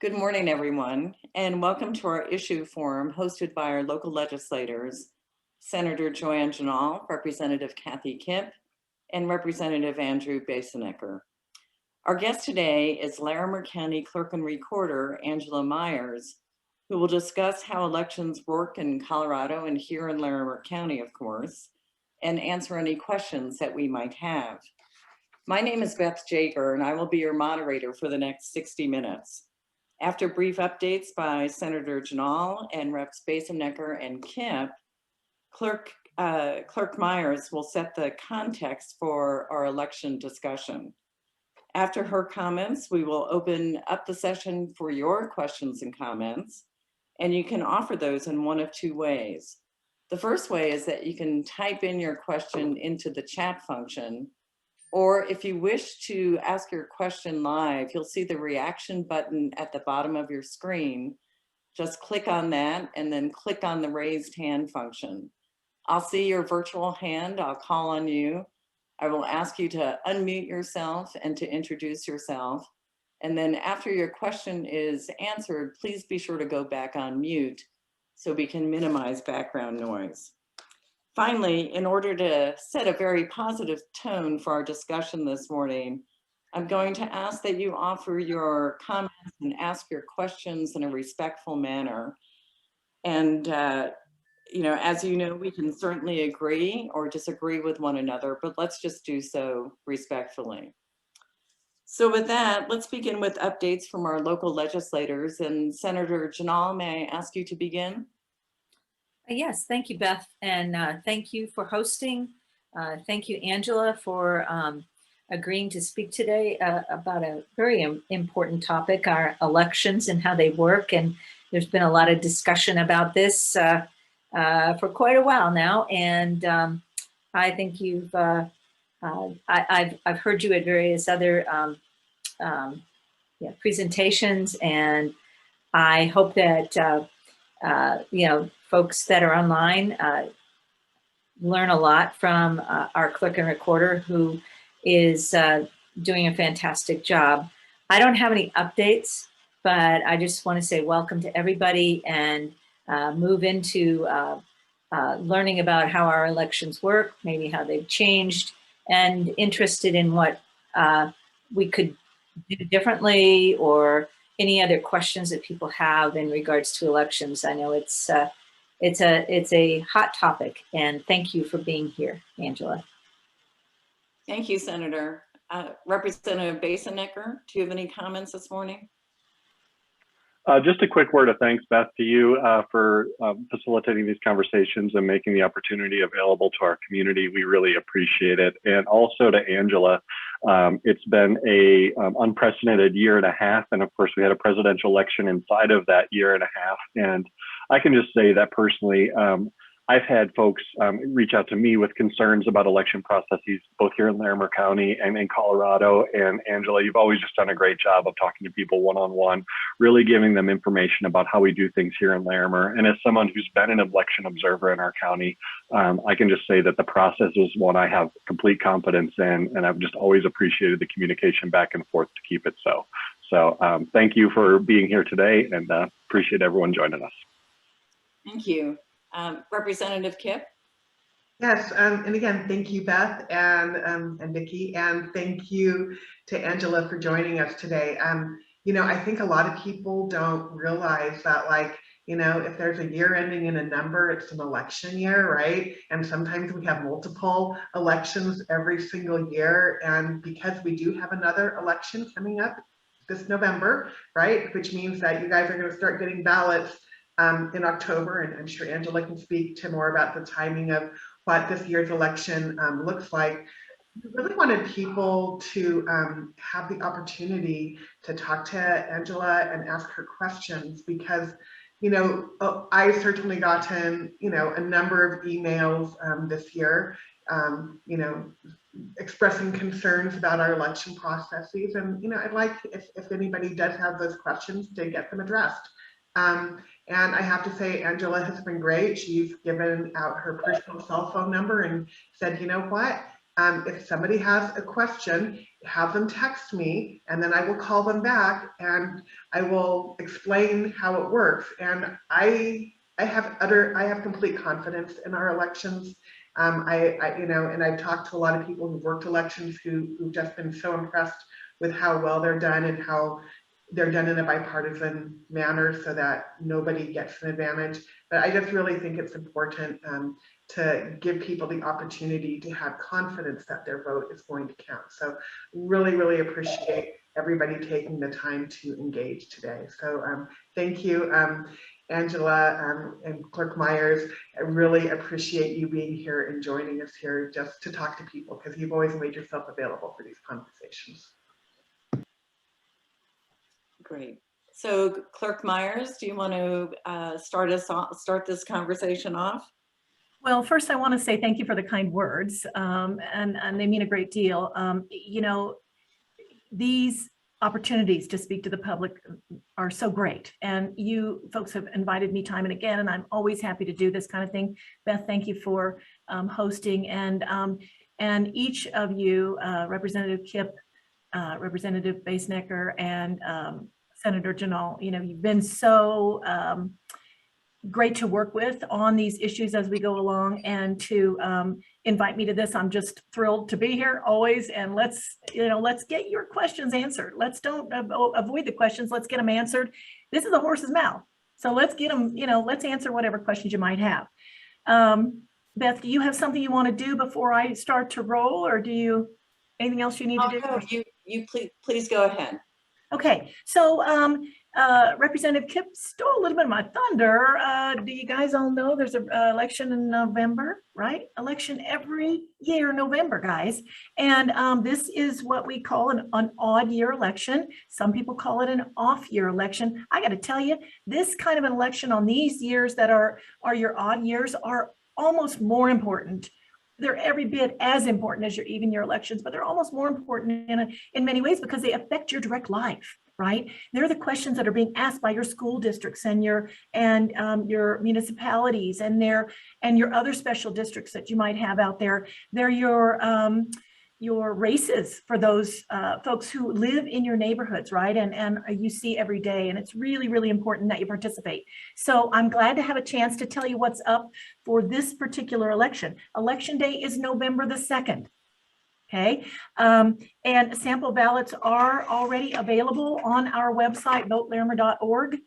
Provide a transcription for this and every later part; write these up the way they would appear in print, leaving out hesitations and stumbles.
Good morning, everyone, and welcome to our issue forum hosted by our local legislators, Senator Joanne Janal, Representative Kathy Kipp, and Representative Andrew Basenecker. Our guest today is Larimer County Clerk and Recorder, Angela Myers, who will discuss how elections work in Colorado and here in Larimer County, of course, and answer any questions that we might have. My name is Beth Jager, and I will be your moderator for the next 60 minutes. After brief updates by Senator Janal and Reps Basenecker and Kipp, Clerk Myers will set the context for our election discussion. After her comments, we will open up the session for your questions and comments, and you can offer those in one of two ways. The first way is that you can type in your question into the chat function, or if you wish to ask your question live, you'll see the reaction button at the bottom of your screen. Just click on that and then click on the raised hand function. I'll see your virtual hand, I'll call on you. I will ask you to unmute yourself and to introduce yourself. And then after your question is answered, please be sure to go back on mute so we can minimize background noise. Finally, in order to set a very positive tone for our discussion this morning, I'm going to ask that you offer your comments and ask your questions in a respectful manner. And, as you know, we can certainly agree or disagree with one another, but let's just do so respectfully. So with that, let's begin with updates from our local legislators. And Senator Janal, may I ask you to begin? Yes, thank you, Beth, and thank you for hosting. Thank you, Angela, for agreeing to speak today about a very important topic, our elections and how they work. And there's been a lot of discussion about this for quite a while now. And I think you've, I've heard you at various other presentations, and I hope that folks that are online learn a lot from our clerk and recorder, who is doing a fantastic job. I don't have any updates, but I just want to say welcome to everybody and move into learning about how our elections work, maybe how they've changed, and interested in what we could do differently or any other questions that people have in regards to elections. I know it's a hot topic, and thank you for being here, Angela. Thank you, Senator. Representative Basenecker, do you have any comments this morning? Just a quick word of thanks, Beth, to you for facilitating these conversations and making the opportunity available to our community. We really appreciate it. And also to Angela, it's been a unprecedented year and a half. And of course, we had a presidential election inside of that year and a half. And I can just say that personally, I've had folks reach out to me with concerns about election processes, both here in Larimer County and in Colorado. And Angela, you've always just done a great job of talking to people one-on-one, really giving them information about how we do things here in Larimer. And as someone who's been an election observer in our county, I can just say that the process is one I have complete confidence in, and I've just always appreciated the communication back and forth to keep it so. So thank you for being here today, and appreciate everyone joining us. Thank you. Representative Kipp? Yes, and again, thank you, Beth and Nikki, and thank you to Angela for joining us today. I think a lot of people don't realize that, if there's a year ending in a number, it's an election year, right? And sometimes we have multiple elections every single year. And because we do have another election coming up this November, right? Which means that you guys are going to start getting ballots in October, and I'm sure Angela can speak to more about the timing of what this year's election looks like. We really wanted people to have the opportunity to talk to Angela and ask her questions, because I've certainly gotten a number of emails this year expressing concerns about our election processes, and I'd like, if anybody does have those questions, to get them addressed. And I have to say, Angela has been great. She's given out her personal cell phone number and said, you know what, if somebody has a question, have them text me, and then I will call them back and I will explain how it works. And I have complete confidence in our elections. You know, and I've talked to a lot of people who've worked elections who've just been so impressed with how well they're done and how they're done in a bipartisan manner so that nobody gets an advantage. But I just really think it's important to give people the opportunity to have confidence that their vote is going to count. So really, really appreciate everybody taking the time to engage today. So thank you, Angela and Clerk Myers. I really appreciate you being here and joining us here just to talk to people, because you've always made yourself available for these conversations. Great. So Clerk Myers, do you want to start this conversation off? Well, first I want to say thank you for the kind words, and they mean a great deal. You know, these opportunities to speak to the public are so great, and you folks have invited me time and again, and I'm always happy to do this kind of thing. Beth, thank you for hosting, and each of you, Representative Kipp, Representative Basenecker, and Senator Janal, you know, you've been so great to work with on these issues as we go along, and to invite me to this. I'm just thrilled to be here always. And let's get your questions answered. Let's don't avoid the questions. Let's get them answered. This is a horse's mouth. So let's get them, let's answer whatever questions you might have. Beth, do you have something you want to do before I start to roll, or anything else you need to do? No, you please go ahead. Okay, so Representative Kipp stole a little bit of my thunder. Do you guys all know there's an election in November, right? Election every year, November, guys. And this is what we call an odd year election. Some people call it an off year election. I got to tell you, this kind of an election on these years that are your odd years are almost more important. They're every bit as important as your even year elections, but they're almost more important in many ways because they affect your direct life, right? They're the questions that are being asked by your school districts and your municipalities and your other special districts that you might have out there. They're your races for those folks who live in your neighborhoods, right? And you see every day, and it's really, really important that you participate. So I'm glad to have a chance to tell you what's up for this particular election. Election day is November the 2nd. Okay, and sample ballots are already available on our website, votelarimer.org.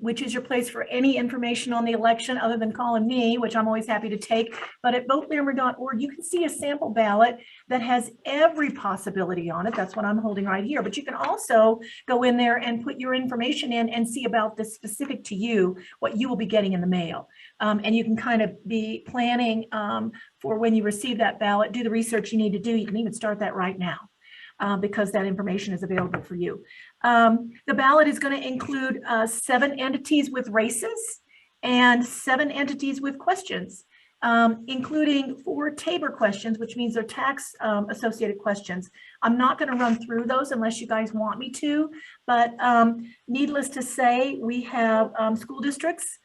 Which is your place for any information on the election other than calling me, which I'm always happy to take. But at votelarimer.org, you can see a sample ballot that has every possibility on it. That's what I'm holding right here. But you can also go in there and put your information in and see about this specific to you, what you will be getting in the mail. And you can kind of be planning for when you receive that ballot, do the research you need to do. You can even start that right now. Because that information is available for you. The ballot is going to include 7 entities with races and 7 entities with questions, including 4 Tabor questions, which means they're tax associated questions. I'm not going to run through those unless you guys want me to, but needless to say, we have school districts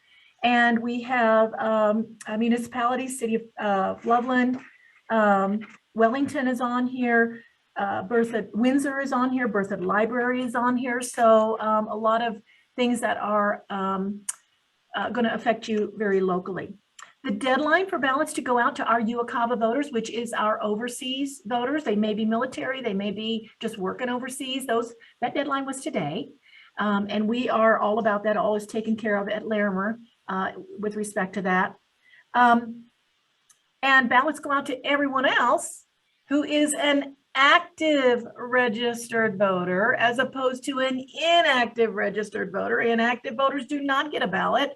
and we have municipalities, City of Loveland, Wellington is on here. Berthoud Windsor is on here, Berthoud Library is on here. So a lot of things that are going to affect you very locally. The deadline for ballots to go out to our UOCAVA voters, which is our overseas voters, they may be military, they may be just working overseas, that deadline was today. And we are all about that, always taken care of at Larimer with respect to that. And ballots go out to everyone else who is an active registered voter as opposed to an inactive registered voter. Inactive voters do not get a ballot.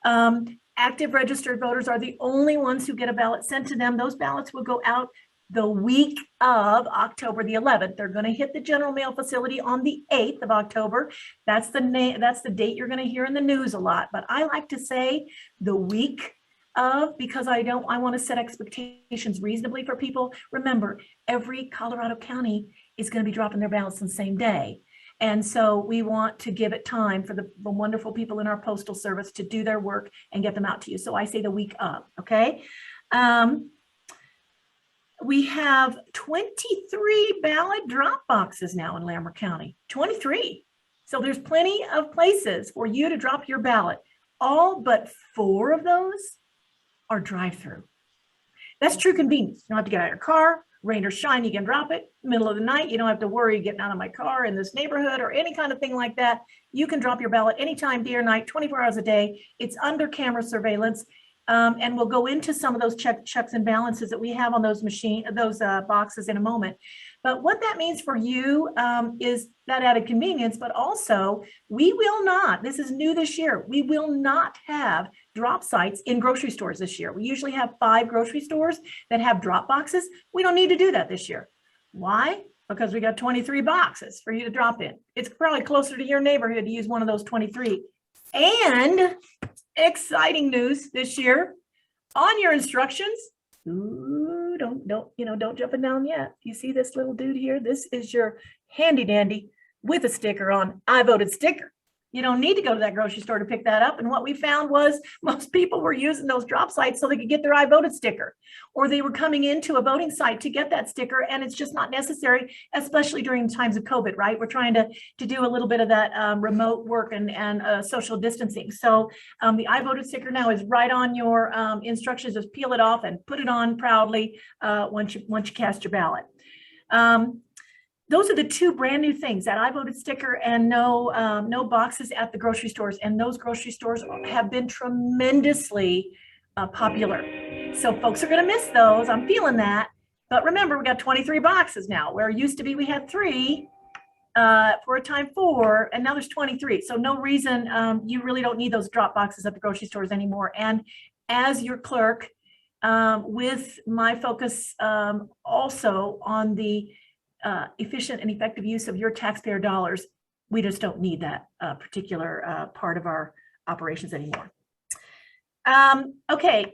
Active registered voters are the only ones who get a ballot sent to them. Those ballots will go out the week of October the 11th. They're going to hit the general mail facility on the 8th of October. That's the date you're going to hear in the news a lot. But I like to say the week of, because I want to set expectations reasonably for people. Remember, every Colorado county is going to be dropping their ballots on the same day. And so we want to give it time for the wonderful people in our postal service to do their work and get them out to you. So I say the week of, okay? we have 23 ballot drop boxes now in Larimer County, 23. So there's plenty of places for you to drop your ballot. All but 4 of those are drive-through. That's true convenience. You don't have to get out of your car, rain or shine, you can drop it. Middle of the night, you don't have to worry getting out of my car in this neighborhood or any kind of thing like that. You can drop your ballot anytime, day or night, 24 hours a day. It's under camera surveillance. And we'll go into some of those checks and balances that we have on those boxes in a moment. But what that means for you is that added convenience, but also we will not, this is new this year, we will not have drop sites in grocery stores this year. We usually have 5 grocery stores that have drop boxes. We don't need to do that this year. Why? Because we got 23 boxes for you to drop in. It's probably closer to your neighborhood to use one of those 23. And exciting news this year on your instructions. Ooh, don't jumping down yet. You see this little dude here? This is your handy dandy with a sticker on, I voted sticker. You don't need to go to that grocery store to pick that up. And what we found was most people were using those drop sites so they could get their I voted sticker, or they were coming into a voting site to get that sticker. And it's just not necessary, especially during times of COVID, right? We're trying to do a little bit of that remote work and social distancing. So the I voted sticker now is right on your instructions. Just peel it off and put it on proudly once you cast your ballot. Those are the 2 brand new things, that I voted sticker and no boxes at the grocery stores. And those grocery stores have been tremendously popular. So folks are going to miss those. I'm feeling that. But remember, we got 23 boxes now, where it used to be we had 3 for a time 4, and now there's 23. So no reason you really don't need those drop boxes at the grocery stores anymore. And as your clerk, with my focus also on the efficient and effective use of your taxpayer dollars, we just don't need that particular part of our operations anymore. Okay,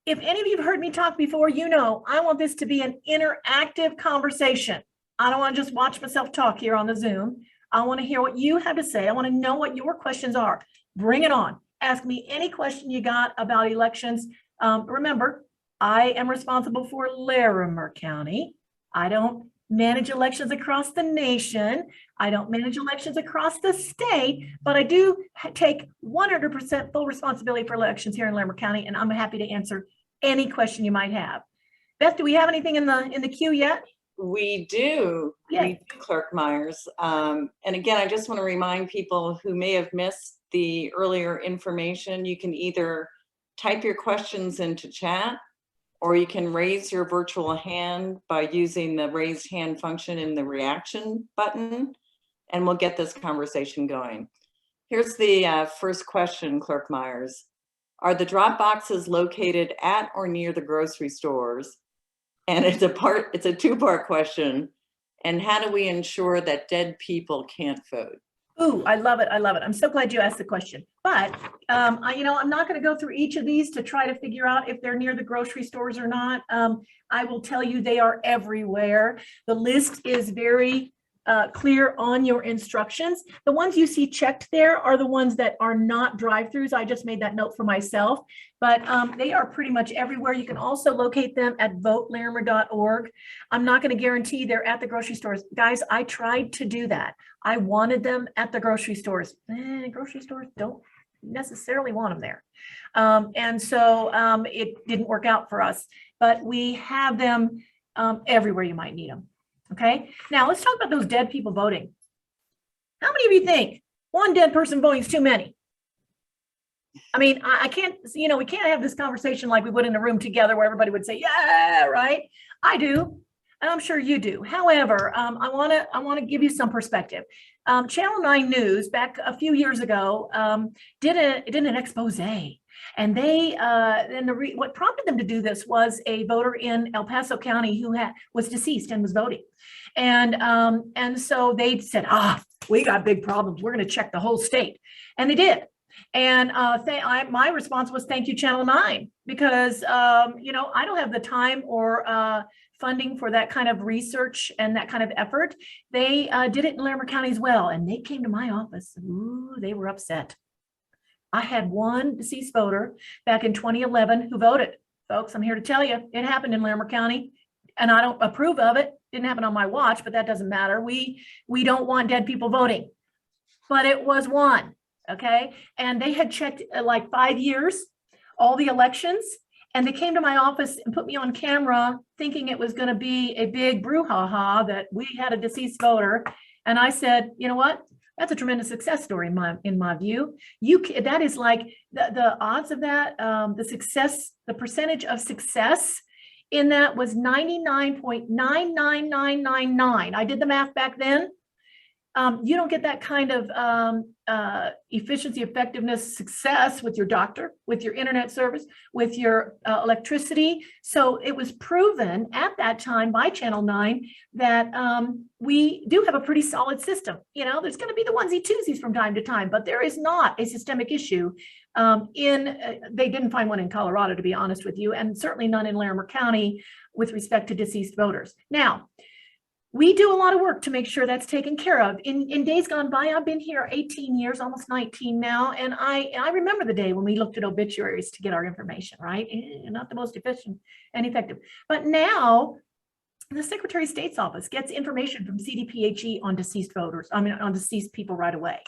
if any of you have heard me talk before, you know I want this to be an interactive conversation. I don't want to just watch myself talk here on the Zoom. I want to hear what you have to say. I want to know what your questions are. Bring it on. Ask me any question you got about elections. Remember, I am responsible for Larimer County. I don't manage elections across the nation. I don't manage elections across the state, but I do take 100% full responsibility for elections here in Larimer County, and I'm happy to answer any question you might have. Beth, do we have anything in the queue yet? We do. Yeah. We do, Clerk Myers. And again, I just want to remind people who may have missed the earlier information, you can either type your questions into chat, or you can raise your virtual hand by using the raised hand function in the reaction button, and we'll get this conversation going. Here's the first question, Clerk Myers. Are the drop boxes located at or near the grocery stores? And it's a 2-part question. And how do we ensure that dead people can't vote? Ooh, I love it. I love it. I'm so glad you asked the question. But, I'm not going to go through each of these to try to figure out if they're near the grocery stores or not. I will tell you they are everywhere. The list is very clear on your instructions. The ones you see checked there are the ones that are not drive-throughs. I just made that note for myself, but they are pretty much everywhere. You can also locate them at votelarimer.org. I'm not going to guarantee they're at the grocery stores. Guys, I tried to do that. I wanted them at the grocery stores. Grocery stores don't necessarily want them there. And so it didn't work out for us, but we have them everywhere you might need them. Okay, now let's talk about those dead people voting. How many of you think one dead person voting is too many? I mean, I can't, we can't have this conversation like we would in a room together where everybody would say, yeah, right. I do, and I'm sure you do. However, I want to give you some perspective. Channel 9 News back a few years ago did an expose. And they, what prompted them to do this was a voter in El Paso County who was deceased and was voting. And so they said, we got big problems. We're going to check the whole state. And they did. And my response was, thank you, Channel 9, because, I don't have the time or funding for that kind of research and that kind of effort. They did it in Larimer County as well. And they came to my office. Ooh, they were upset. I had one deceased voter back in 2011 who voted. Folks, I'm here to tell you, it happened in Larimer County. and I don't approve of it. Didn't happen on my watch, but that doesn't matter. We don't want dead people voting, but it was one, okay? And they had checked like 5 years, all the elections, and they came to my office and put me on camera thinking it was gonna be a big brouhaha that we had a deceased voter. And I said, you know what? That's a tremendous success story in my view. That is like the odds of that, the percentage of success in that was 99.99999. I did the math back then. You don't get that kind of efficiency, effectiveness, success with your doctor, with your internet service, with your electricity. So it was proven at that time by Channel 9 that we do have a pretty solid system. You know, there's going to be the onesie twosies from time to time, but there is not a systemic issue they didn't find one in Colorado, to be honest with you, and certainly none in Larimer County with respect to deceased voters. Now, we do a lot of work to make sure that's taken care of. In days gone by, I've been here 18 years, almost 19 now, and I remember the day when we looked at obituaries to get our information, right? Not the most efficient and effective. But now, the Secretary of State's office gets information from CDPHE on deceased voters, on deceased people right away.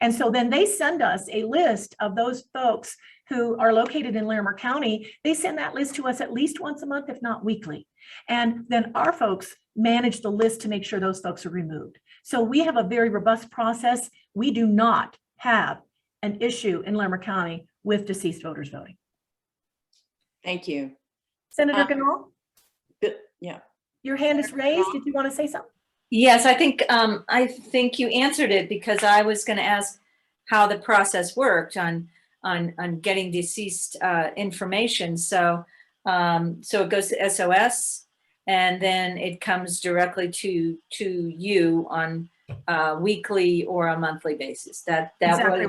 And so then they send us a list of those folks who are located in Larimer County. They send that list to us at least once a month, if not weekly. And then our folks manage the list to make sure those folks are removed. So we have a very robust process. We do not have an issue in Larimer County with deceased voters voting. Thank you. Senator Ganol? Yeah. Your hand is raised. Did you want to say something? Yes, I think you answered it, because I was going to ask how the process worked on getting deceased information. So it goes to SOS, and then it comes directly to you on weekly or a monthly basis. Exactly.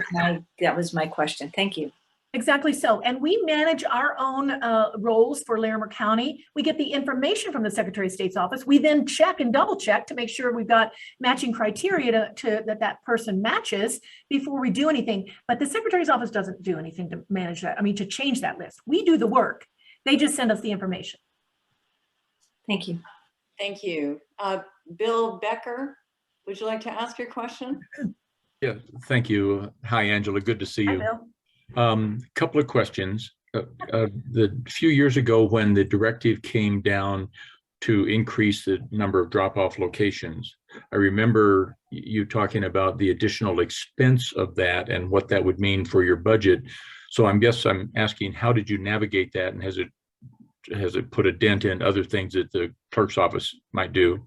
That was my question. Thank you. Exactly so. And we manage our own roles for Larimer County. We get the information from the Secretary of State's office. We then check and double check to make sure we've got matching criteria that person matches before we do anything. But the Secretary's office doesn't do anything to manage that. To change that list. We do the work. They just send us the information. Thank you. Thank you. Bill Becker, would you like to ask your question? Yeah, thank you. Hi, Angela. Good to see Hi, you. Bill. Couple of questions. The few years ago, when the directive came down to increase the number of drop-off locations, I remember you talking about the additional expense of that and what that would mean for your budget. So I'm asking, how did you navigate that, and has it put a dent in other things that the clerk's office might do?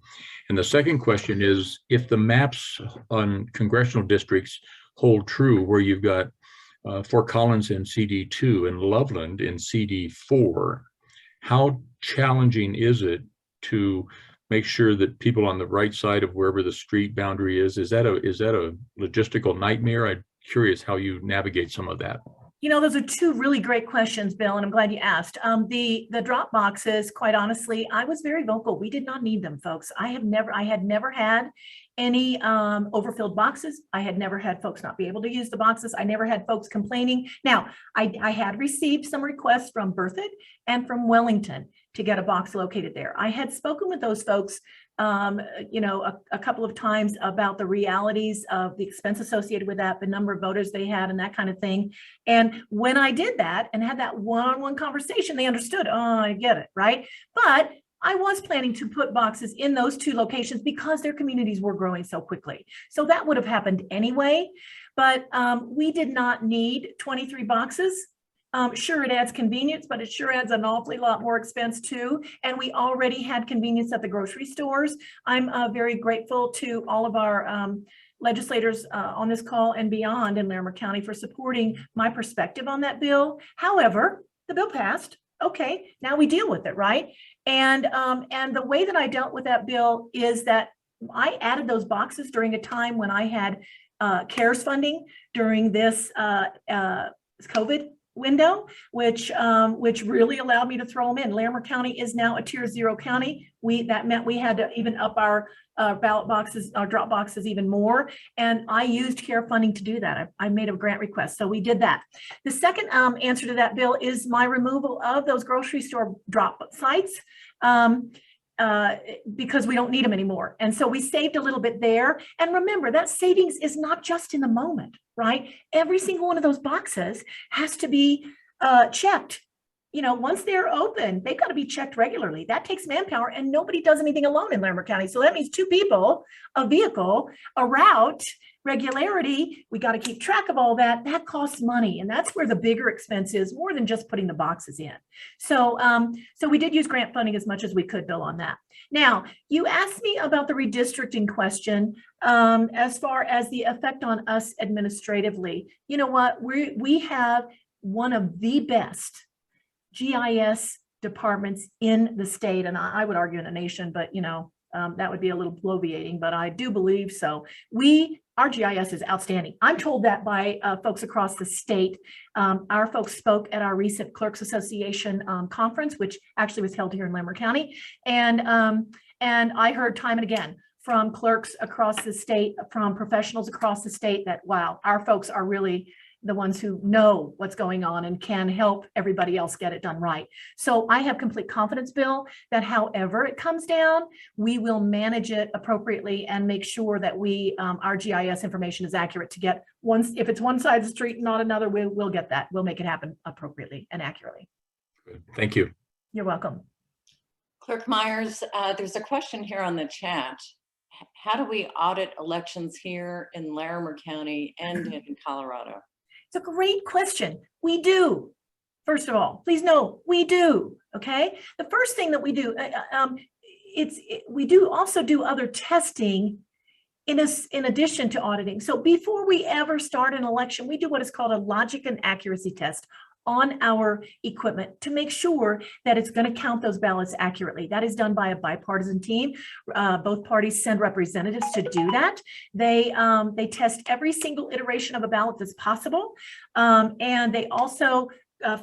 And the second question is, if the maps on congressional districts hold true, where you've got Fort Collins in CD2 and Loveland in CD4, how challenging is it to make sure that people on the right side of wherever the street boundary is that a logistical nightmare? I'm curious how you navigate some of that. Those are two really great questions, Bill, and I'm glad you asked. The drop boxes, quite honestly, I was very vocal. We did not need them, folks. I had never had any overfilled boxes. I had never had folks not be able to use the boxes. I never had folks complaining. Now, I had received some requests from Berthoud and from Wellington to get a box located there. I had spoken with those folks a couple of times about the realities of the expense associated with that, the number of voters they had and that kind of thing. And when I did that and had that one-on-one conversation, they understood, oh, I get it, right? But I was planning to put boxes in those two locations because their communities were growing so quickly. So that would have happened anyway, but we did not need 23 boxes. Sure, it adds convenience, but it sure adds an awfully lot more expense too. And we already had convenience at the grocery stores. I'm very grateful to all of our legislators on this call and beyond in Larimer County for supporting my perspective on that bill. However, the bill passed. Okay, now we deal with it, right? And the way that I dealt with that bill is that I added those boxes during a time when I had CARES funding during this COVID window, which really allowed me to throw them in. Larimer County is now a tier 0 county. That meant we had to even up our ballot boxes, our drop boxes even more. And I used CARE funding to do that. I made a grant request. So we did that. The second answer to that bill is my removal of those grocery store drop sites. because we don't need them anymore. And so we saved a little bit there. And remember, that savings is not just in the moment, right? Every single one of those boxes has to be checked. You know, once they're open, they've got to be checked regularly. That takes manpower, and nobody does anything alone in Larimer County. So that means 2 people, a vehicle, a route, regularity. We got to keep track of all that. That costs money, and that's where the bigger expense is, more than just putting the boxes in. So, so we did use grant funding as much as we could, Bill, on that. Now, you asked me about the redistricting question as far as the effect on us administratively. You know what? We have one of the best GIS departments in the state, and I would argue in the nation, but you know, that would be a little bloviating, but I do believe so. Our GIS is outstanding. I'm told that by folks across the state. Our folks spoke at our recent Clerks Association conference, which actually was held here in Larimer County. And I heard time and again from clerks across the state, from professionals across the state that, wow, our folks are really the ones who know what's going on and can help everybody else get it done right. So I have complete confidence, Bill, that however it comes down, we will manage it appropriately and make sure that our GIS information is accurate to get if it's one side of the street, not another, we'll get that. We'll make it happen appropriately and accurately. Good. Thank you. You're welcome. Clerk Myers, there's a question here on the chat. How do we audit elections here in Larimer County and in Colorado? It's a great question. We do. First of all, please know we do. Okay. The first thing that we do, we do also do other testing in addition to auditing. So before we ever start an election, we do what is called a logic and accuracy test on our equipment to make sure that it's going to count those ballots accurately. That is done by a bipartisan team. Both parties send representatives to do that. They test every single iteration of a ballot that's possible, and they also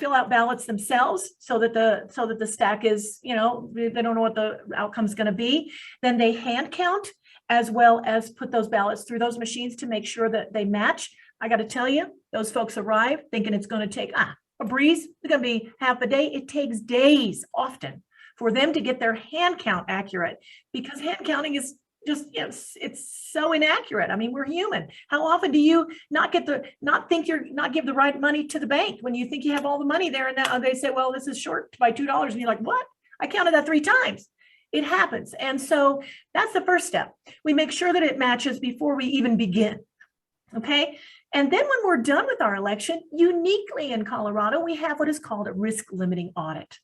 fill out ballots themselves so that the stack is, you know, they don't know what the outcome is going to be. Then they hand count as well as put those ballots through those machines to make sure that they match. I got to tell you, those folks arrive thinking it's going to take a breeze. It's going to be half a day. It takes days often for them to get their hand count accurate, because hand counting is just, it's so inaccurate. I mean, we're human. How often do you not give the right money to the bank when you think you have all the money there, and now they say, well, this is short by $2, and you're like, what? I counted that 3 times. It happens. And so that's the first step. We make sure that it matches before we even begin. Okay. And then when we're done with our election, uniquely in Colorado, we have what is called a risk limiting audit.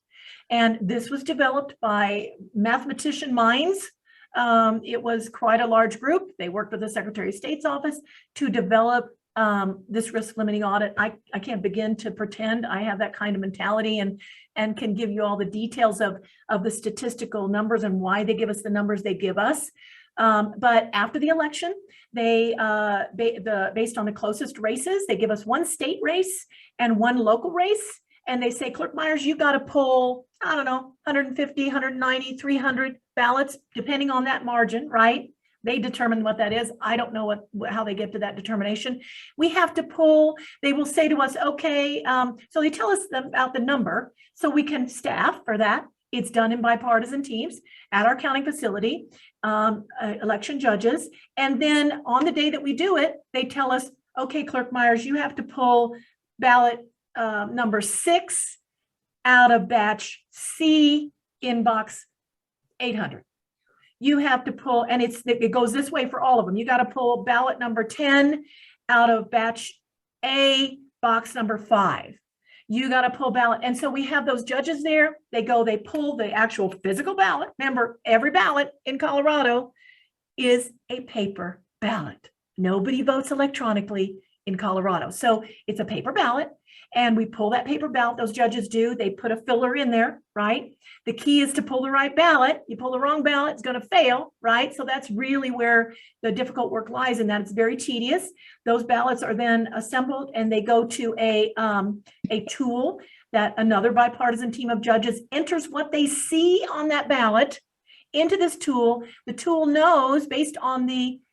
And this was developed by mathematician minds. It was quite a large group. They worked with the Secretary of State's office to develop this risk limiting audit. I can't begin to pretend I have that kind of mentality and can give you all the details of the statistical numbers and why they give us the numbers they give us. But after the election, based on the closest races, they give us 1 state race and 1 local race. And they say, Clerk Myers, you got to pull, I don't know, 150, 190, 300 ballots, depending on that margin, right? They determine what that is. I don't know how they get to that determination. We have to pull, they will say to us, okay, so they tell us about the number so we can staff for that. It's done in bipartisan teams at our counting facility, election judges. And then on the day that we do it, they tell us, okay, Clerk Myers, you have to pull ballot number 6 out of batch C in box 800. You have to pull, and it goes this way for all of them. You got to pull ballot number 10 out of batch A, box number 5. You got to pull ballot. And so we have those judges there. They pull the actual physical ballot. Remember, every ballot in Colorado is a paper ballot. Nobody votes electronically in Colorado. So it's a paper ballot, and we pull that paper ballot. Those judges do. They put a filler in there, right? The key is to pull the right ballot. You pull the wrong ballot, it's going to fail, right? So that's really where the difficult work lies, in that it's very tedious. Those ballots are then assembled, and they go to a tool that another bipartisan team of judges enters what they see on that ballot into this tool. The tool knows, based on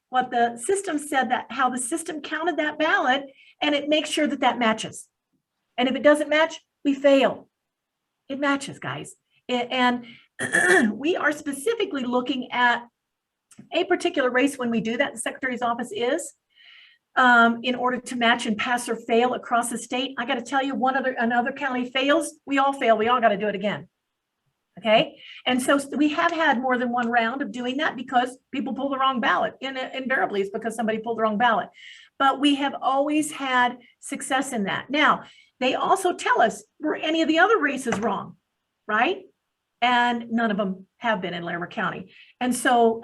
what the system said, that how the system counted that ballot, and it makes sure that matches. And if it doesn't match, we fail. It matches, guys. And we are specifically looking at a particular race when we do that. The Secretary's office is, in order to match and pass or fail across the state. I got to tell you, another county fails, we all fail. We all got to do it again. Okay. And so we have had more than one round of doing that because people pull the wrong ballot. Invariably, it's because somebody pulled the wrong ballot. But we have always had success in that. Now, they also tell us, were any of the other races wrong, right? And none of them have been in Larimer County. And so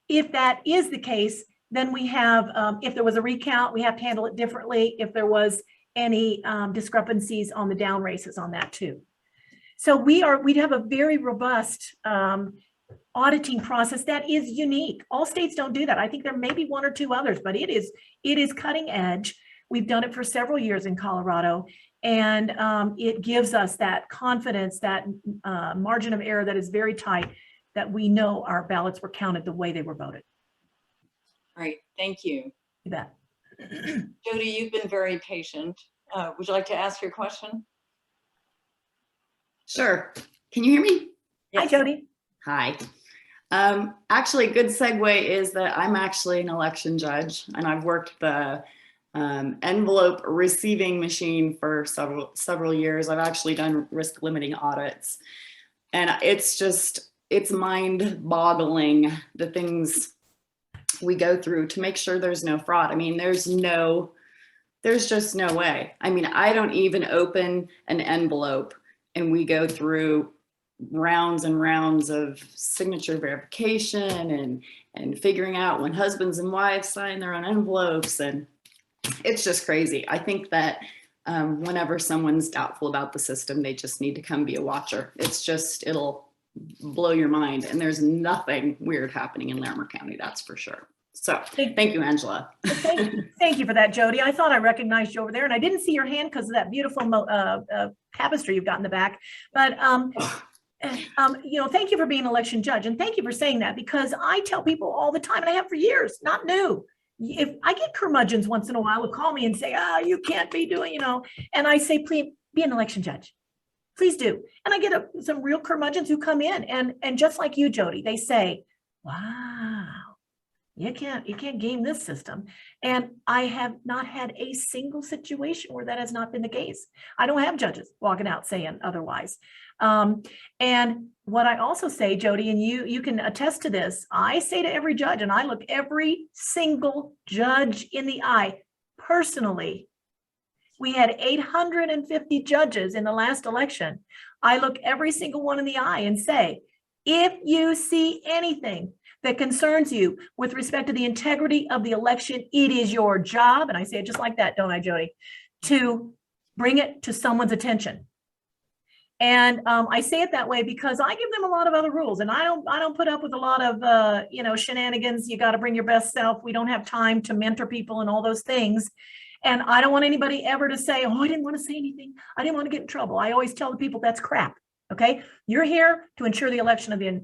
if that is the case, then we have, if there was a recount, we have to handle it differently if there was any discrepancies on the down races on that too. So we'd have a very robust auditing process that is unique. All states don't do that. I think there may be one or two others, but it is cutting edge. We've done it for several years in Colorado, and it gives us that confidence, that margin of error that is very tight, that we know our ballots were counted the way they were voted. Great, thank you. You bet. Jody, you've been very patient. Would you like to ask your question? Sure. Can you hear me? Hi, Jody. Hi. Actually, a good segue is that I'm actually an election judge, and I've worked the envelope receiving machine for several years. I've actually done risk limiting audits, and it's mind boggling the things we go through to make sure there's no fraud. I mean, there's just no way. I mean, I don't even open an envelope and we go through rounds and rounds of signature verification and figuring out when husbands and wives sign their own envelopes. And it's just crazy. I think that whenever someone's doubtful about the system, they just need to come be a watcher. It'll blow your mind. And there's nothing weird happening in Larimer County, that's for sure. So thank you, Angela. Thank you for that, Jody. I thought I recognized you over there, and I didn't see your hand because of that beautiful tapestry you've got in the back. But thank you for being an election judge, and thank you for saying that, because I tell people all the time, and I have for years, not new. If I get curmudgeons once in a while who call me and say, "Oh, you can't be doing," and I say, "Please be an election judge. Please do." And I get some real curmudgeons who come in, and just like you, Jody, they say, "Wow. You can't game this system." And I have not had a single situation where that has not been the case. I don't have judges walking out saying otherwise. And what I also say, Jody, and you can attest to this, I say to every judge, and I look every single judge in the eye personally. We had 850 judges in the last election. I look every single one in the eye and say, if you see anything that concerns you with respect to the integrity of the election, it is your job, and I say it just like that, don't I, Jody, to bring it to someone's attention. And I say it that way because I give them a lot of other rules, and I don't put up with a lot of shenanigans. You got to bring your best self. We don't have time to mentor people and all those things. And I don't want anybody ever to say, "Oh, I didn't want to say anything. I didn't want to get in trouble." I always tell the people that's crap. Okay, you're here to ensure the election of the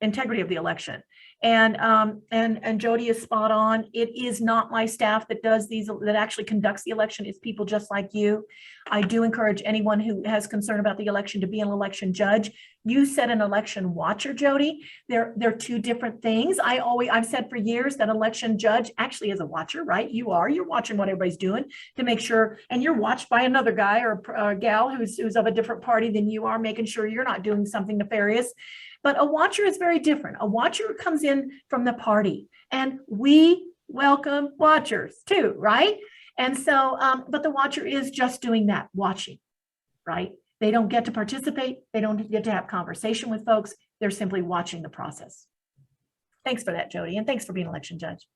integrity of the election. And Jody is spot on. It is not my staff that does these, that actually conducts the election. It's people just like you. I do encourage anyone who has concern about the election to be an election judge. You said an election watcher, Jody. They're two different things. I've said for years that election judge actually is a watcher, right? You're watching what everybody's doing to make sure, and you're watched by another guy or a gal who's of a different party than you are, making sure you're not doing something nefarious. But a watcher is very different. A watcher comes in from the party, and we welcome watchers too, right? And so, but the watcher is just doing that, watching, right? They don't get to participate. They don't get to have conversation with folks. They're simply watching the process. Thanks for that, Jody, and thanks for being election judge.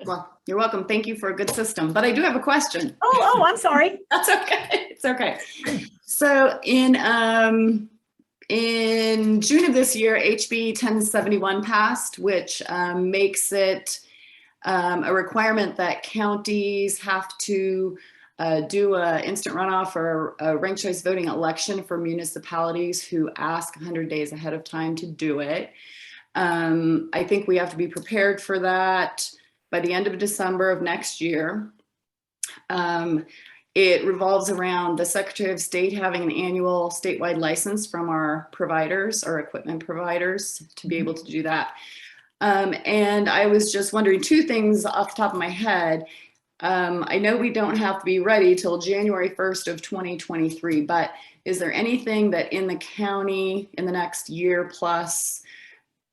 Well, you're welcome. Thank you for a good system. But I do have a question. Oh, I'm sorry. That's okay. It's okay. So in June of this year, HB 1071 passed, which makes it a requirement that counties have to do an instant runoff or a ranked choice voting election for municipalities who ask 100 days ahead of time to do it. I think we have to be prepared for that by the end of December of next year. It revolves around the Secretary of State having an annual statewide license from our providers, our equipment providers, to be able to do that. And I was just wondering two things off the top of my head. I know we don't have to be ready till January 1st of 2023, but is there anything that in the county in the next year plus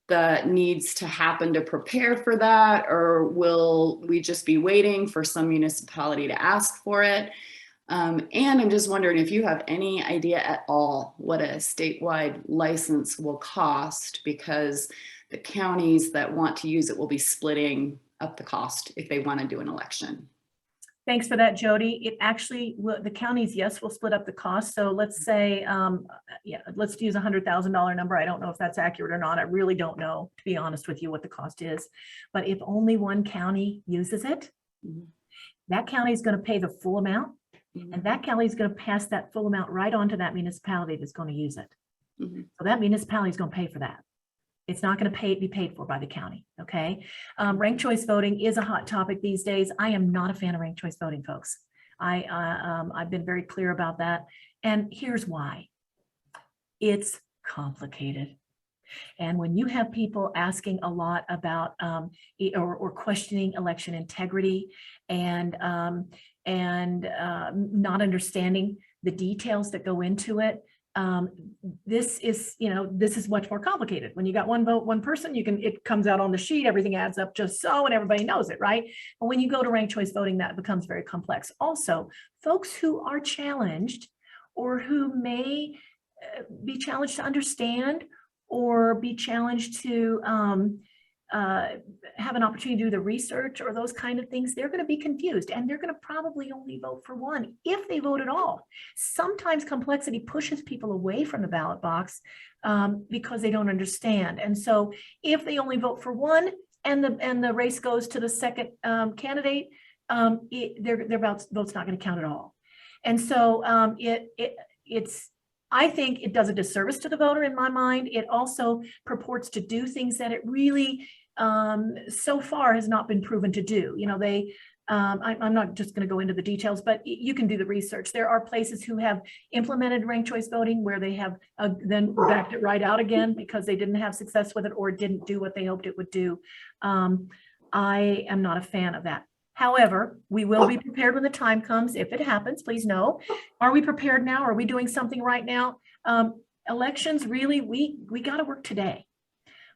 that needs to happen to prepare for that? Or will we just be waiting for some municipality to ask for it? And I'm just wondering if you have any idea at all what a statewide license will cost, because the counties that want to use it will be splitting up the cost if they want to do an election. Thanks for that, Jody. It actually, the counties, yes, will split up the cost. So let's say, yeah, let's use $100,000 number. I don't know if that's accurate or not. I really don't know, to be honest with you, what the cost is. But if only one county uses it, that county is going to pay the full amount, and that county is going to pass that full amount right on to that municipality that's going to use it. So that municipality is going to pay for that. It's not going to be paid for by the county, okay? Ranked choice voting is a hot topic these days. I am not a fan of ranked choice voting, folks. I've been very clear about that. And here's why. It's complicated. And when you have people asking a lot about or questioning election integrity and not understanding the details that go into it, this is much more complicated. When you got one vote, one person, it comes out on the sheet, everything adds up just so, and everybody knows it, right? But when you go to ranked choice voting, that becomes very complex. Also, folks who are challenged or who may be challenged to understand or be challenged to have an opportunity to do the research or those kind of things, they're going to be confused, and they're going to probably only vote for one if they vote at all. Sometimes complexity pushes people away from the ballot box because they don't understand. And so if they only vote for one and the race goes to the second candidate, their vote's not going to count at all. And so I think it does a disservice to the voter in my mind. It also purports to do things that it really so far has not been proven to do. You know, I'm not just going to go into the details, but you can do the research. There are places who have implemented ranked choice voting where they have then backed it right out again because they didn't have success with it or didn't do what they hoped it would do. I am not a fan of that. However, we will be prepared when the time comes. If it happens, please know. Are we prepared now? Are we doing something right now? Elections, really, we got to work today.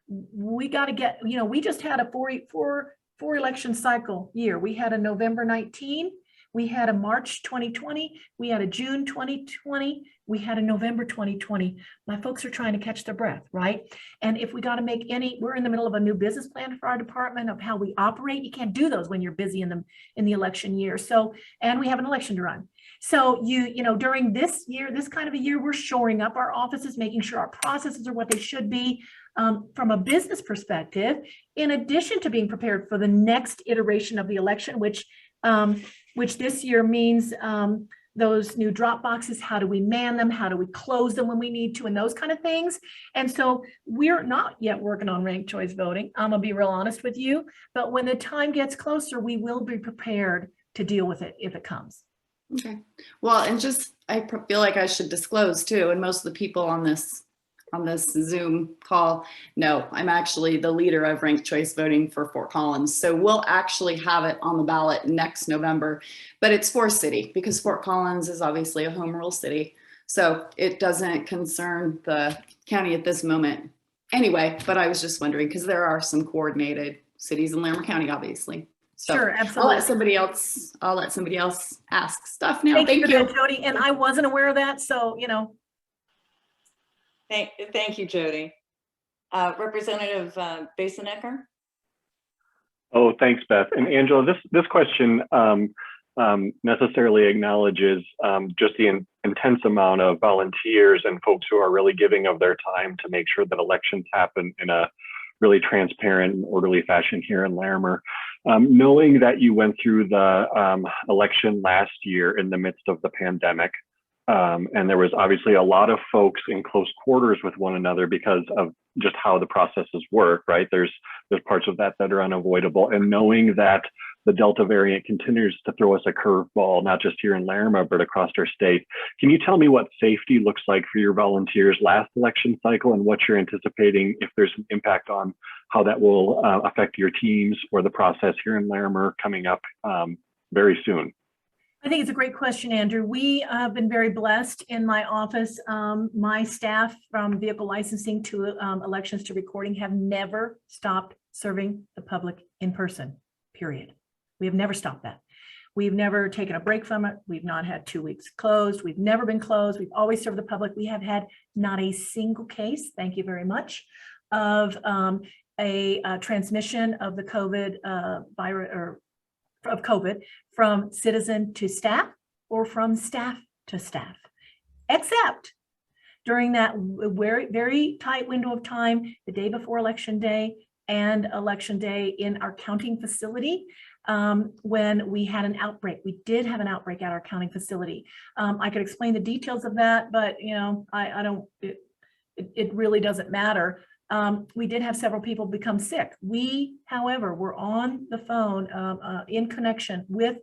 We got to get, we just had a four election cycle year. We had a November 19, we had a March 2020, we had a June 2020, we had a November 2020. My folks are trying to catch their breath, right? And if we got to make we're in the middle of a new business plan for our department of how we operate. You can't do those when you're busy in the election year. So, and we have an election to run. So during this year, this kind of a year, we're shoring up our offices, making sure our processes are what they should be from a business perspective, in addition to being prepared for the next iteration of the election, which this year means those new drop boxes. How do we man them? How do we close them when we need to, and those kind of things. And so we're not yet working on ranked choice voting. I'm gonna be real honest with you, but when the time gets closer, we will be prepared to deal with it if it comes. Okay. Well, and I feel like I should disclose too, and most of the people on this Zoom call know I'm actually the leader of ranked choice voting for Fort Collins. So we'll actually have it on the ballot next November, but it's for city because Fort Collins is obviously a home rule city. So it doesn't concern the county at this moment anyway, but I was just wondering because there are some coordinated cities in Larimer County, obviously. So sure, absolutely. I'll let somebody else ask stuff now. Thank you, Jody. And I wasn't aware of that, so Thank you, Jody. Representative Basenecker. Oh, thanks, Beth. And Angela, this question necessarily acknowledges just the intense amount of volunteers and folks who are really giving of their time to make sure that elections happen in a really transparent and orderly fashion here in Larimer. Knowing that you went through the election last year in the midst of the pandemic, And there was obviously a lot of folks in close quarters with one another because of just how the processes work, right? There's parts of that that are unavoidable. And knowing that the Delta variant continues to throw us a curveball, not just here in Larimer, but across our state. Can you tell me what safety looks like for your volunteers last election cycle and what you're anticipating, if there's an impact on how that will affect your teams or the process here in Larimer coming up very soon? I think it's a great question, Andrew. We have been very blessed in my office. My staff, from vehicle licensing to elections to recording, have never stopped serving the public in person, period. We have never stopped that. We've never taken a break from it. We've not had 2 weeks closed. We've never been closed. We've always served the public. We have had not a single case, thank you very much, of a transmission of the COVID virus, or of COVID, from citizen to staff or from staff to staff, except during that very, very tight window of time, the day before election day and election day in our counting facility, when we had an outbreak. We did have an outbreak at our counting facility. I could explain the details of that, but I don't, it really doesn't matter. We did have several people become sick. We, however, were on the phone in connection with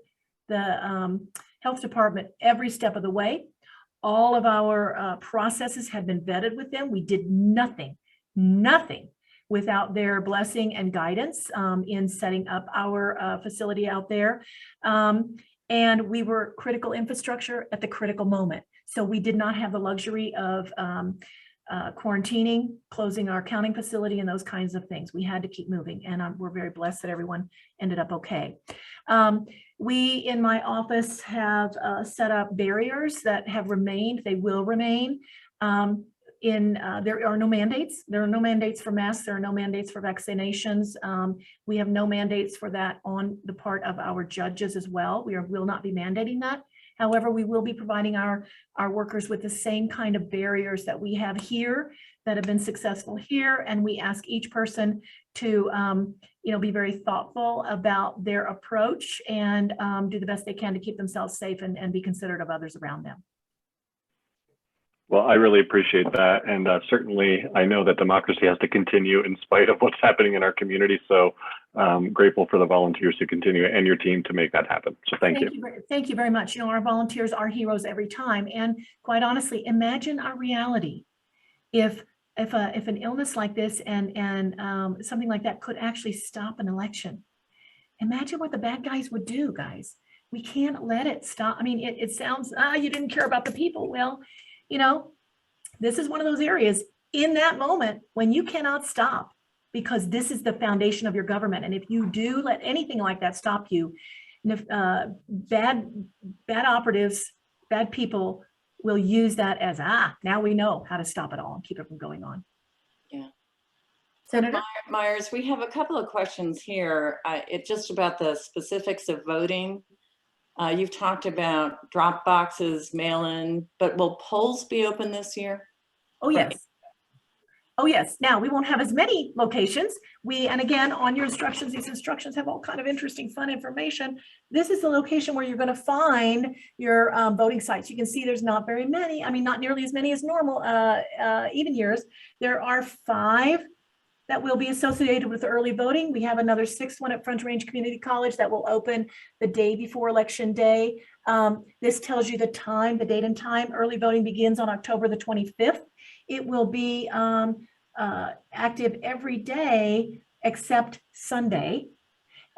the health department every step of the way. All of our processes had been vetted with them. We did nothing without their blessing and guidance in setting up our facility out there. And we were critical infrastructure at the critical moment. So we did not have the luxury of quarantining, closing our counting facility, and those kinds of things. We had to keep moving, and we're very blessed that everyone ended up okay. We in my office have set up barriers that have remained. They will remain. There are no mandates. There are no mandates for masks. There are no mandates for vaccinations. We have no mandates for that on the part of our judges as well. We will not be mandating that. However, we will be providing our workers with the same kind of barriers that we have here, that have been successful here. And we ask each person to be very thoughtful about their approach and do the best they can to keep themselves safe and be considerate of others around them. Well, I really appreciate that. And certainly I know that democracy has to continue in spite of what's happening in our community. So grateful for the volunteers to continue and your team to make that happen. So thank you. Thank you very much. Our volunteers are heroes every time. And quite honestly, imagine our reality if an illness like this and something like that could actually stop an election. Imagine what the bad guys would do, guys. We can't let it stop. I mean, it sounds, you didn't care about the people. Well, this is one of those areas in that moment when you cannot stop, because this is the foundation of your government. And if you do let anything like that stop you, and if bad operatives, bad people will use that as, now we know how to stop it all and keep it from going on. Yeah. Senator Myers, we have a couple of questions here. It's just about the specifics of voting. You've talked about drop boxes, mail-in, but will polls be open this year? Oh, yes. Oh, yes. Now, we won't have as many locations. And again, on your instructions, these instructions have all kind of interesting, fun information. This is the location where you're going to find your voting sites. You can see there's not very many. I mean, not nearly as many as normal, even years. There are 5 that will be associated with early voting. We have another 6th one at Front Range Community College that will open the day before Election Day. This tells you the time, the date and time. Early voting begins on October the 25th. It will be active every day except Sunday.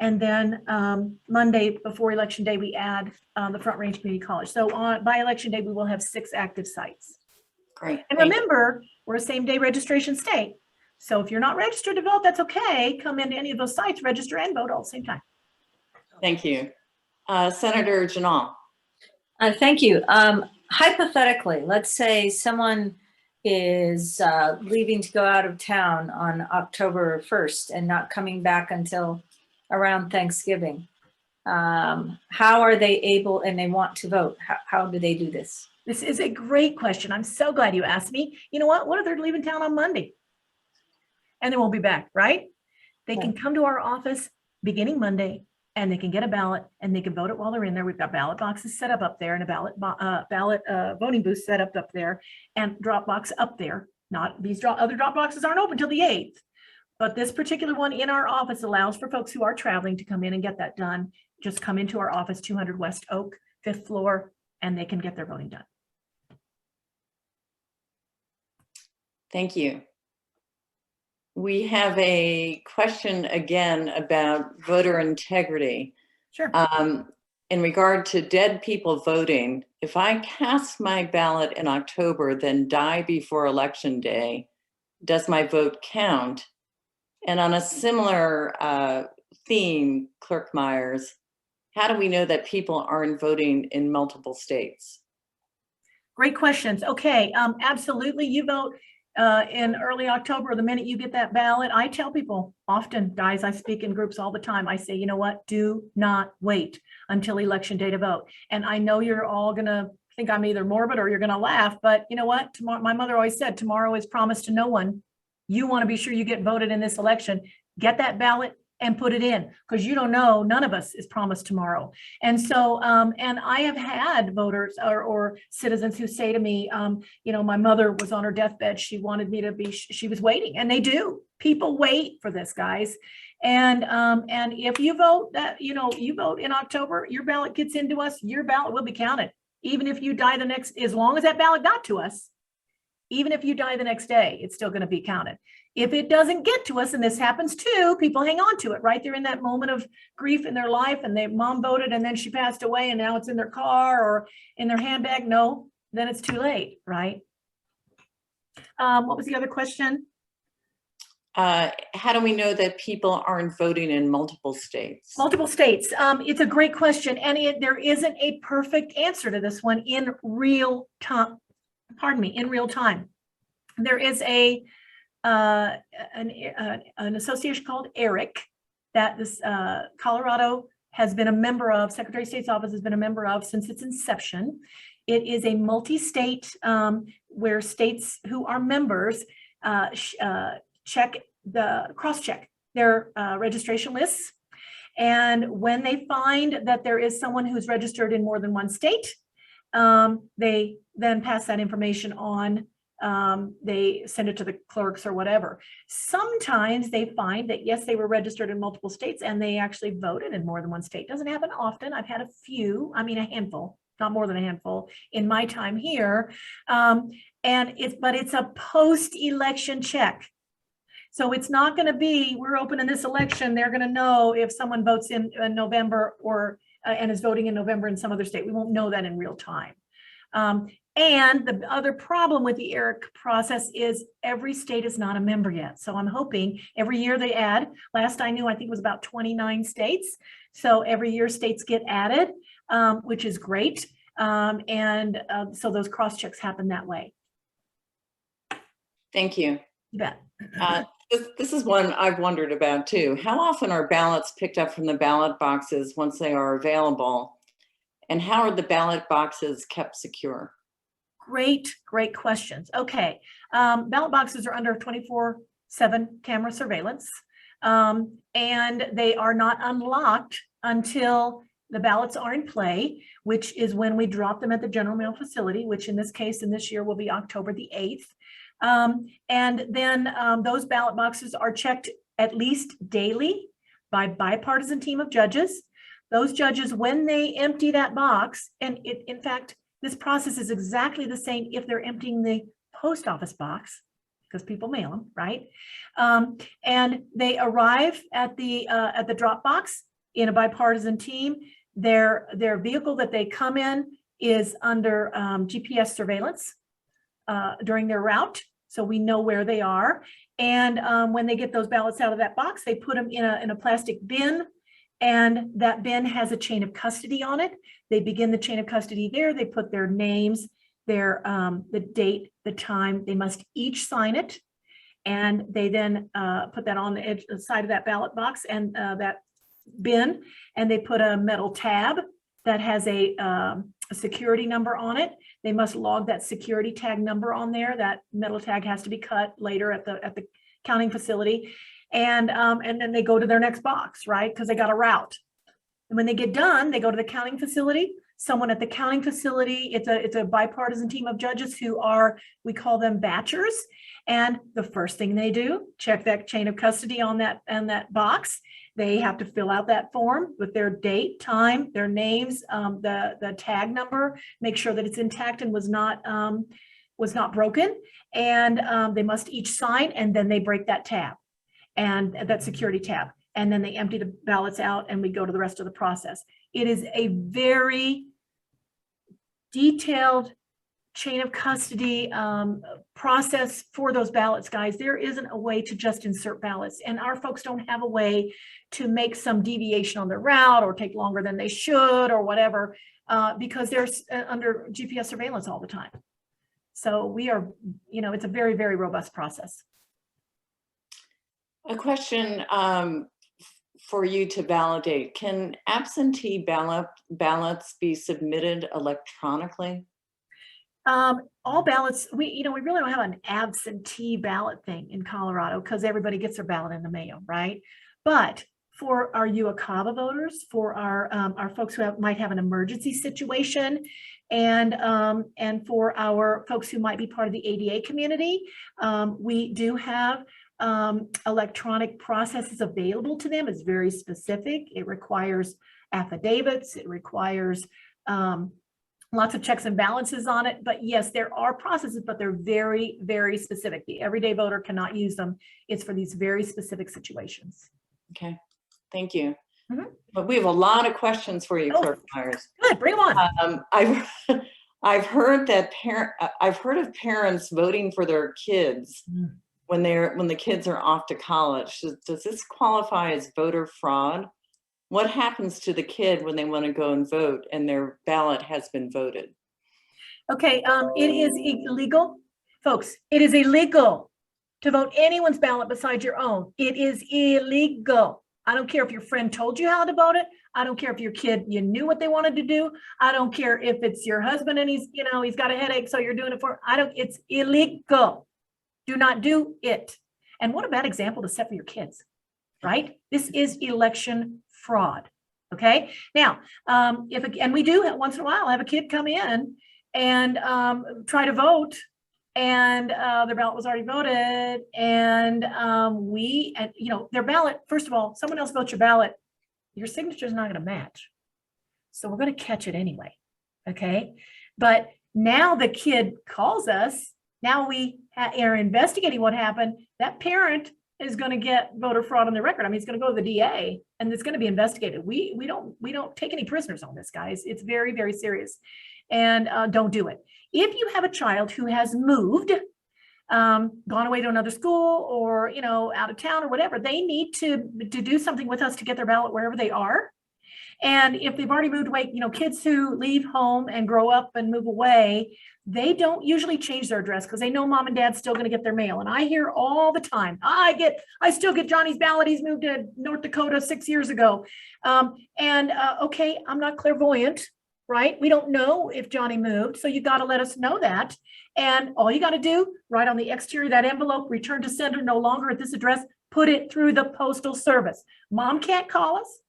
And then Monday before Election Day, we add the Front Range Community College. So by Election Day, we will have 6 active sites. Great. And remember, we're a same-day registration state. So if you're not registered to vote, that's okay. Come into any of those sites, register and vote all at the same time. Thank you. Senator Janal. Thank you. Hypothetically, let's say someone is leaving to go out of town on October 1st and not coming back until around Thanksgiving. How are they able, and they want to vote? How do they do this? This is a great question. I'm so glad you asked me. You know what? What if they're leaving town on Monday? And they won't be back, right? They can come to our office beginning Monday and they can get a ballot and they can vote it while they're in there. We've got ballot boxes set up there and a ballot voting booth set up there and drop box up there. Not these other drop boxes aren't open till the 8th, but this particular one in our office allows for folks who are traveling to come in and get that done. Just come into our office, 200 West Oak, 5th floor, and they can get their voting done. Thank you. We have a question again about voter integrity. Sure. In regard to dead people voting, if I cast my ballot in October, then die before Election Day, does my vote count? And on a similar theme, Clerk Myers, how do we know that people aren't voting in multiple states? Great questions. Okay, absolutely. You vote in early October, the minute you get that ballot. I tell people often, guys, I speak in groups all the time. I say, you know what? Do not wait until Election Day to vote. And I know you're all gonna think I'm either morbid or you're gonna laugh, but you know what? Tomorrow, my mother always said, tomorrow is promised to no one. You want to be sure you get voted in this election. Get that ballot and put it in, because you don't know, none of us is promised tomorrow. And so, and I have had voters or citizens who say to me, you know, my mother was on her deathbed. She wanted me to be, she was waiting, and they do. People wait for this, guys. And if you vote that, you know, you vote in October, your ballot gets into us, your ballot will be counted. Even if you die the next, as long as that ballot got to us, even if you die the next day, it's still going to be counted. If it doesn't get to us, and this happens too, people hang on to it, right? They're in that moment of grief in their life, and their mom voted and then she passed away and now it's in their car or in their handbag. No, then it's too late, right? What was the other question? How do we know that people aren't voting in multiple states? Multiple states. It's a great question, and there isn't a perfect answer to this one in real time. Pardon me, in real time. There is an association called ERIC that this Colorado has been a member of, Secretary of State's office has been a member of since its inception. It is a multi-state where states who are members cross-check their registration lists. And when they find that there is someone who's registered in more than one state, they then pass that information on. They send it to the clerks or whatever. Sometimes they find that, yes, they were registered in multiple states and they actually voted in more than one state. Doesn't happen often. I've had a few, I mean, a handful, not more than a handful in my time here. But it's a post-election check. So it's not going to be, we're opening this election, they're going to know if someone votes in November or and is voting in November in some other state. We won't know that in real time. And the other problem with the ERIC process is every state is not a member yet. So I'm hoping every year they add. Last I knew, I think it was about 29 states. So every year states get added, which is great. So those cross checks happen that way. Thank you. You bet. This is one I've wondered about too. How often are ballots picked up from the ballot boxes once they are available? And how are the ballot boxes kept secure? Great questions. Okay. Ballot boxes are under 24/7 camera surveillance, and they are not unlocked until the ballots are in play, which is when we drop them at the general mail facility, which in this case, in this year will be October the 8th. And then those ballot boxes are checked at least daily by a bipartisan team of judges. Those judges, when they empty that box, and in fact, this process is exactly the same if they're emptying the post office box, because people mail them, right? And they arrive at the drop box in a bipartisan team. Their vehicle that they come in is under GPS surveillance during their route, so we know where they are. And when they get those ballots out of that box, they put them in a plastic bin, and that bin has a chain of custody on it. They begin the chain of custody there. They put their names, the date, the time. They must each sign it, and they then put that on the side of that ballot box and that bin, and they put a metal tab that has a security number on it. They must log that security tag number on there. That metal tag has to be cut later at the counting facility. And then they go to their next box, right? Because they got a route. And when they get done, they go to the counting facility. Someone at the counting facility, it's a bipartisan team of judges who are, we call them batchers. And the first thing they do, check that chain of custody on that box. They have to fill out that form with their date, time, their names, the tag number, make sure that it's intact and was not broken. And they must each sign, and then they break that tab, and that security tab. And then they empty the ballots out, and we go to the rest of the process. It is a very detailed chain of custody process for those ballots, guys. There isn't a way to just insert ballots, and our folks don't have a way to make some deviation on their route or take longer than they should or whatever, because they're under GPS surveillance all the time. So we are, it's a very, very robust process. A question for you to validate. Can absentee ballots be submitted electronically? All ballots, we really don't have an absentee ballot thing in Colorado because everybody gets their ballot in the mail, right? But for our UACAVA voters, for our folks who might have an emergency situation, and for our folks who might be part of the ADA community, we do have electronic processes available to them. It's very specific. It requires affidavits. It requires lots of checks and balances on it. But yes, there are processes, but they're very, very specific. The everyday voter cannot use them. It's for these very specific situations. Okay, thank you. Mm-hmm. But we have a lot of questions for you, Clerk Myers. Good, bring them on. I've heard of parents voting for their kids when the kids are off to college. Does this qualify as voter fraud? What happens to the kid when they want to go and vote and their ballot has been voted? Okay, it is illegal, folks. It is illegal to vote anyone's ballot besides your own. It is illegal. I don't care if your friend told you how to vote it. I don't care if your kid, you knew what they wanted to do. I don't care if it's your husband and he's got a headache, so you're doing it for, it's illegal. Do not do it. And what a bad example to set for your kids, right? This is election fraud. Okay. Now, and we do once in a while have a kid come in and try to vote, and their ballot was already voted, and their ballot, first of all, someone else votes your ballot, your signature is not going to match. So we're going to catch it anyway. Okay. But now the kid calls us. Now we are investigating what happened. That parent is going to get voter fraud on their record. I mean, it's going to go to the DA and it's going to be investigated. We don't take any prisoners on this, guys. It's very, very serious, and don't do it. If you have a child who has moved, gone away to another school, or out of town or whatever, they need to do something with us to get their ballot wherever they are. And if they've already moved away, kids who leave home and grow up and move away, they don't usually change their address because they know mom and dad's still going to get their mail. And I hear all the time, I still get Johnny's ballot. He's moved to North Dakota 6 years ago. Okay, I'm not clairvoyant, right? We don't know if Johnny moved. So you got to let us know that. And all you got to do, write on the exterior of that envelope, return to sender, no longer at this address, put it through the postal service. Mom can't call us,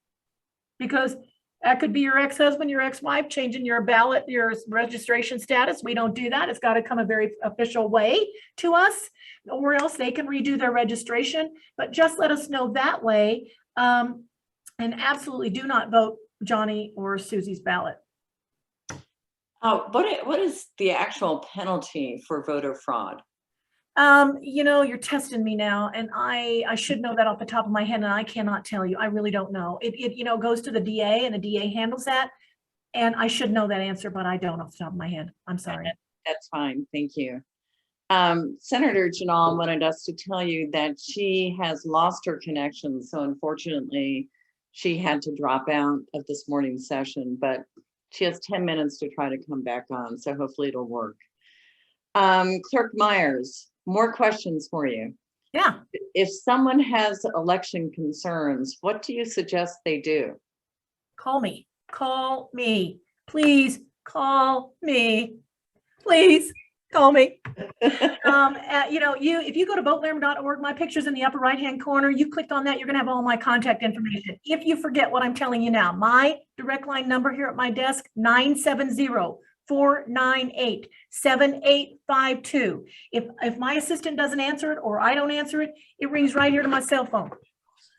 because that could be your ex-husband, your ex-wife changing your ballot, your registration status. We don't do that. It's got to come a very official way to us, or else they can redo their registration. But just let us know that way. And absolutely do not vote Johnny or Susie's ballot. What is the actual penalty for voter fraud? You're testing me now, and I should know that off the top of my head, and I cannot tell you. I really don't know. It goes to the DA, and the DA handles that, and I should know that answer, but I don't off the top of my head. I'm sorry. That's fine. Thank you. Senator Janal wanted us to tell you that she has lost her connection, so unfortunately, she had to drop out of this morning's session, but she has 10 minutes to try to come back on, so hopefully it'll work. Clerk Myers, more questions for you. Yeah. If someone has election concerns, what do you suggest they do? Call me. Call me. Please call me. Please. Call me. If you go to votelarimer.org, my picture's in the upper right-hand corner. You clicked on that, you're gonna have all my contact information. If you forget what I'm telling you now, my direct line number here at my desk, 970-498-7852. If my assistant doesn't answer it or I don't answer it, it rings right here to my cell phone.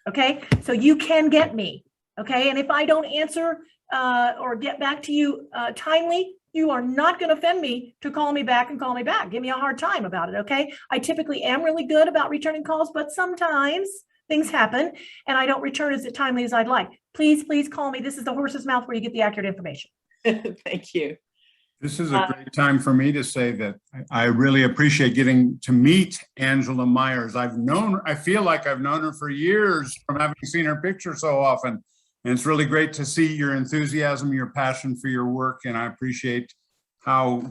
Okay, so you can get me. Okay, and if I don't answer or get back to you timely, you are not going to offend me to call me back and call me back. Give me a hard time about it, okay? I typically am really good about returning calls, but sometimes things happen and I don't return as timely as I'd like. Please, please call me. This is the horse's mouth where you get the accurate information. Thank you. This is a great time for me to say that I really appreciate getting to meet Angela Myers. I feel like I've known her for years from having seen her picture so often. And it's really great to see your enthusiasm, your passion for your work. And I appreciate how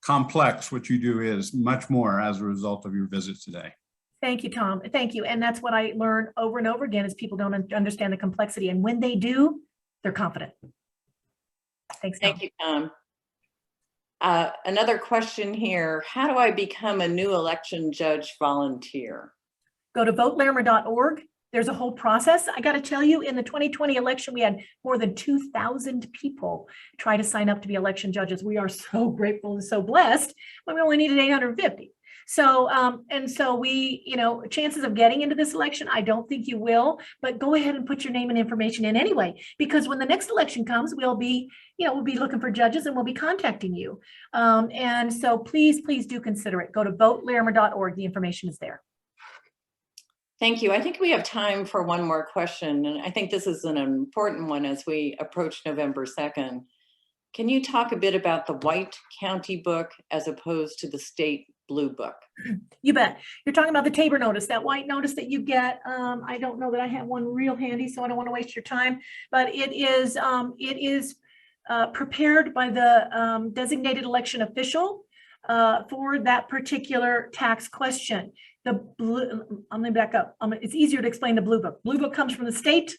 complex what you do is, much more as a result of your visit today. Thank you, Tom. Thank you. And that's what I learn over and over again is people don't understand the complexity. And when they do, they're confident. Thanks, Tom. Thank you, Tom. Another question here. How do I become a new election judge volunteer? Go to votelarimer.org. There's a whole process. I got to tell you, in the 2020 election, we had more than 2,000 people try to sign up to be election judges. We are so grateful and so blessed, but we only needed 850. So, and so we, chances of getting into this election, I don't think you will, but go ahead and put your name and information in anyway, because when the next election comes, we'll be looking for judges and we'll be contacting you. And so please, please do consider it. Go to votelarimer.org. The information is there. Thank you. I think we have time for one more question, and I think this is an important one as we approach November 2nd. Can you talk a bit about the White County book as opposed to the state blue book? You bet. You're talking about the Tabor notice, that white notice that you get. I don't know that I have one real handy, so I don't want to waste your time, but it is prepared by the designated election official for that particular tax question. I'm going to back up. It's easier to explain the blue book. Blue book comes from the state.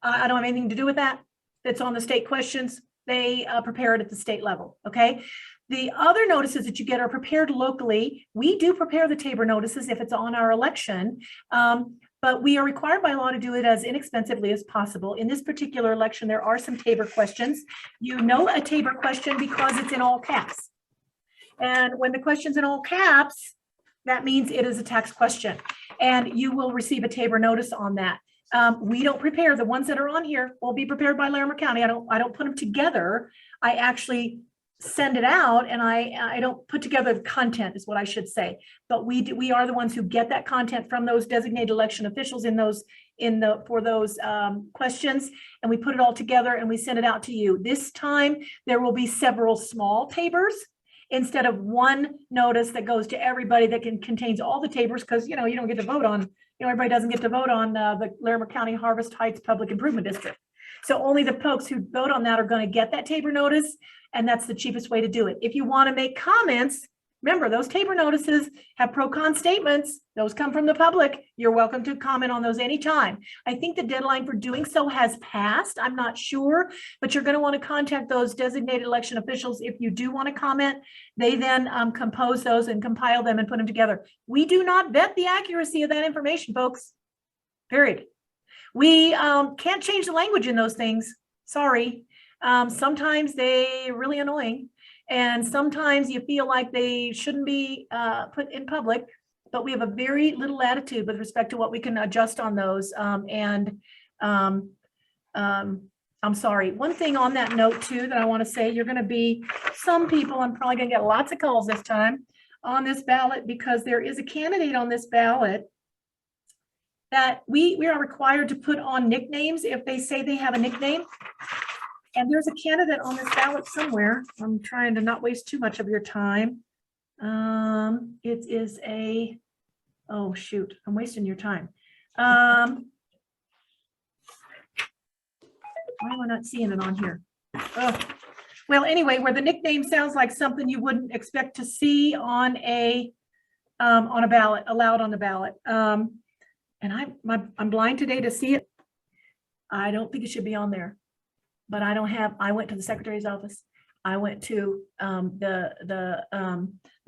I don't have anything to do with that. It's on the state questions. They prepare it at the state level. Okay. The other notices that you get are prepared locally. We do prepare the Tabor notices if it's on our election, but we are required by law to do it as inexpensively as possible. In this particular election, there are some Tabor questions. You know a Tabor question because it's in all caps. And when the question's in all caps, that means it is a tax question, and you will receive a Tabor notice on that. We don't prepare the ones that are on here. Will be prepared by Larimer County. I don't put them together. I actually send it out, and I don't put together the content, is what I should say. But we are the ones who get that content from those designated election officials for those questions, and we put it all together and we send it out to you. This time there will be several small Tabors instead of one notice that goes to everybody that contains all the Tabors, because you don't get to vote on, everybody doesn't get to vote on the Larimer County Harvest Heights Public Improvement District. So only the folks who vote on that are going to get that Tabor notice, and that's the cheapest way to do it. If you want to make comments, remember those Tabor notices have pro-con statements. Those come from the public. You're welcome to comment on those anytime. I think the deadline for doing so has passed. I'm not sure, but you're going to want to contact those designated election officials if you do want to comment. They then compose those and compile them and put them together. We do not vet the accuracy of that information, folks. Period. We can't change the language in those things. Sorry. Sometimes they're really annoying. And sometimes you feel like they shouldn't be put in public, but we have a very little latitude with respect to what we can adjust on those. I'm sorry. One thing on that note too that I want to say, you're going to be, some people, I'm probably going to get lots of calls this time on this ballot, because there is a candidate on this ballot that we are required to put on nicknames if they say they have a nickname. And there's a candidate on this ballot somewhere. I'm trying to not waste too much of your time. It is oh shoot, I'm wasting your time. Why am I not seeing it on here? Well, anyway, where the nickname sounds like something you wouldn't expect to see on a ballot, allowed on the ballot. And I'm blind today to see it. I don't think it should be on there. But I went to the secretary's office. I went to the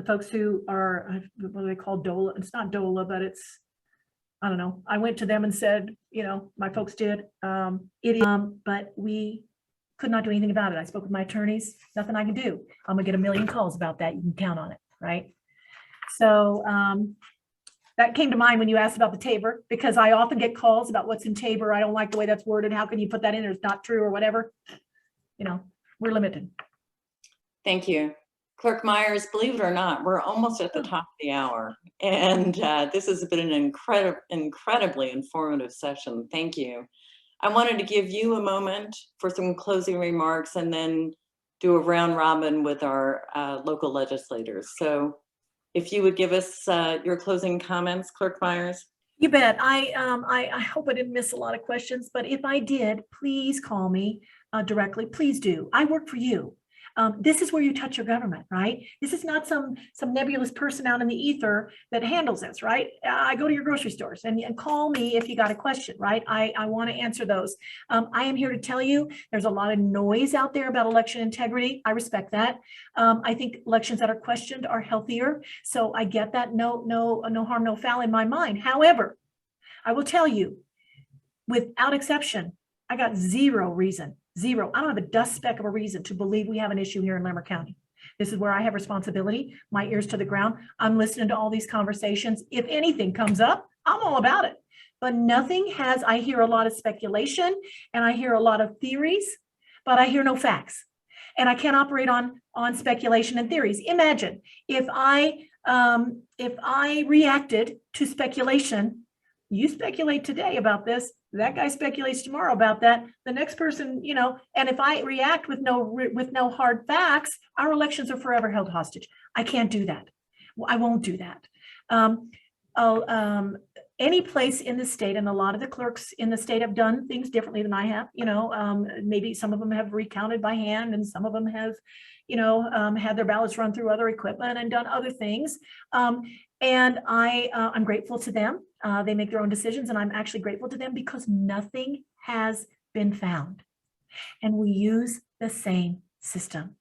folks who are, what do they call DOLA? It's not DOLA, but it's, I don't know. I went to them and said, you know, my folks did, but we could not do anything about it. I spoke with my attorneys, nothing I can do. I'm gonna get a million calls about that. You can count on it, right? So that came to mind when you asked about the Tabor, because I often get calls about what's in Tabor. I don't like the way that's worded. How can you put that in there? It's not true or whatever. You know, we're limited. Thank you. Clerk Myers, believe it or not, we're almost at the top of the hour. And this has been an incredibly informative session. Thank you. I wanted to give you a moment for some closing remarks and then do a round robin with our local legislators. So if you would give us your closing comments, Clerk Myers. You bet. I hope I didn't miss a lot of questions, but if I did, please call me directly. Please do. I work for you. This is where you touch your government, right? This is not some nebulous person out in the ether that handles this, right? I go to your grocery stores and call me if you got a question, right? I want to answer those. I am here to tell you there's a lot of noise out there about election integrity. I respect that. I think elections that are questioned are healthier. So I get that. No harm, no foul in my mind. However, I will tell you, without exception, I got zero reason. Zero. I don't have a dust speck of a reason to believe we have an issue here in Larimer County. This is where I have responsibility, my ears to the ground. I'm listening to all these conversations. If anything comes up, I'm all about it. But nothing has, I hear a lot of speculation and I hear a lot of theories, but I hear no facts. And I can't operate on speculation and theories. Imagine if I reacted to speculation. You speculate today about this, that guy speculates tomorrow about that, the next person, you know, and if I react with no hard facts, our elections are forever held hostage. I can't do that. I won't do that. Any place in the state, and a lot of the clerks in the state have done things differently than I have, you know, maybe some of them have recounted by hand and some of them have, you know, had their ballots run through other equipment and done other things. And I'm grateful to them. They make their own decisions, and I'm actually grateful to them because nothing has been found. And we use the same system.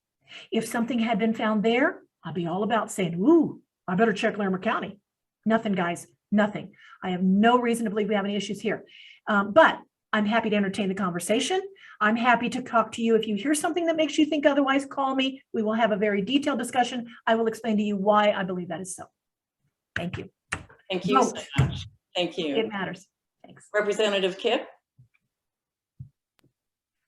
If something had been found there, I'd be all about saying, ooh, I better check Larimer County. Nothing, guys, nothing. I have no reason to believe we have any issues here. But I'm happy to entertain the conversation. I'm happy to talk to you. If you hear something that makes you think otherwise, call me. We will have a very detailed discussion. I will explain to you why I believe that is so. Thank you. Thank you so much. Thank you. It matters. Thanks. Representative Kipp.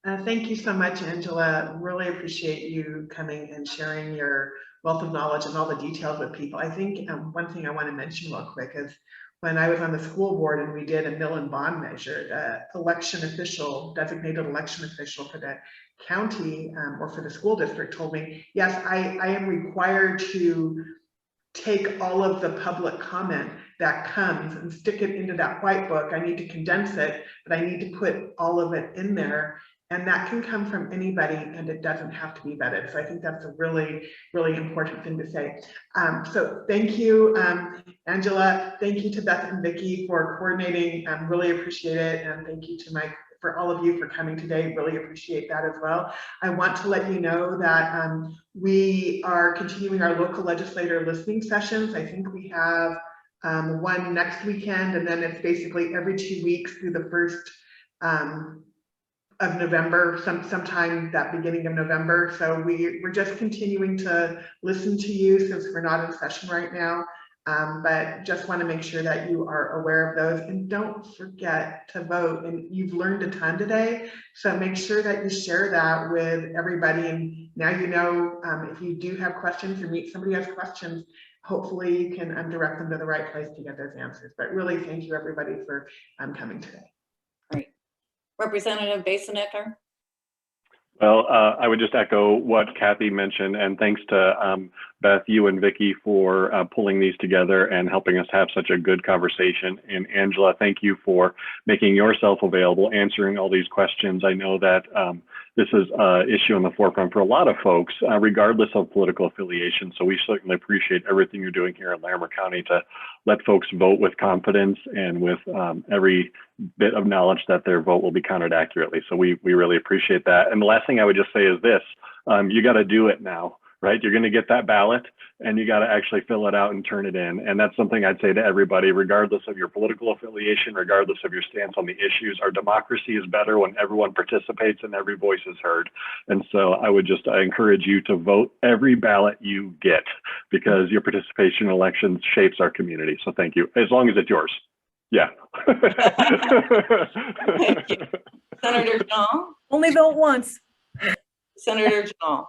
Thank you so much, Angela. Really appreciate you coming and sharing your wealth of knowledge and all the details with people. I think one thing I want to mention real quick is when I was on the school board and we did a mill and bond measure, the election official, designated election official for the county or for the school district told me, yes, I am required to take all of the public comment that comes and stick it into that white book. I need to condense it, but I need to put all of it in there. And that can come from anybody and it doesn't have to be vetted. So I think that's a really, really important thing to say. So thank you, Angela. Thank you to Beth and Vicki for coordinating. Really appreciate it. And thank you to Mike, for all of you for coming today. Really appreciate that as well. I want to let you know that we are continuing our local legislator listening sessions. I think we have one next weekend, and then it's basically every 2 weeks through the 1st of November, sometime that beginning of November. So we're just continuing to listen to you since we're not in session right now. But just want to make sure that you are aware of those, and don't forget to vote. And you've learned a ton today, so make sure that you share that with everybody. And now you know, if you do have questions or meet somebody who has questions, hopefully you can direct them to the right place to get those answers. But really, thank you everybody for coming today. Great. Representative Basenecker. Well, I would just echo what Kathy mentioned, and thanks to Beth, you and Vicki for pulling these together and helping us have such a good conversation. And Angela, thank you for making yourself available, answering all these questions. I know that this is an issue in the forefront for a lot of folks, regardless of political affiliation. So we certainly appreciate everything you're doing here in Larimer County to let folks vote with confidence and with every bit of knowledge that their vote will be counted accurately. So we really appreciate that. And the last thing I would just say is this, you got to do it now, right? You're going to get that ballot and you got to actually fill it out and turn it in. And that's something I'd say to everybody, regardless of your political affiliation, regardless of your stance on the issues. Our democracy is better when everyone participates and every voice is heard. And so I would just encourage you to vote every ballot you get, because your participation in elections shapes our community. So thank you, as long as it's yours. Yeah. Thank you. Senator John? Only vote once. Senator John?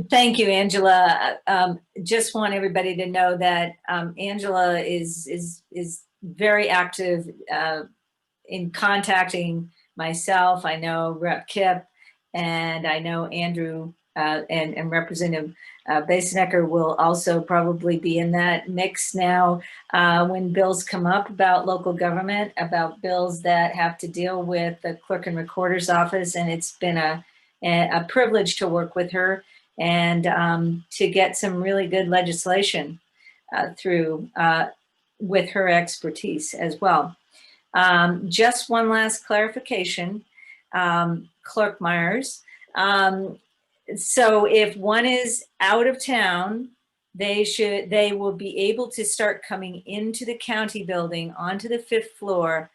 Thank you, Angela. Just want everybody to know that Angela is very active in contacting myself. I know Rep. Kip, and I know Andrew and Representative Basenecker will also probably be in that mix now when bills come up about local government, about bills that have to deal with the Clerk and Recorder's office. And it's been a privilege to work with her and to get some really good legislation through with her expertise as well. Just one last clarification, Clerk Myers. So if one is out of town, they will be able to start coming into the county building onto the 5th floor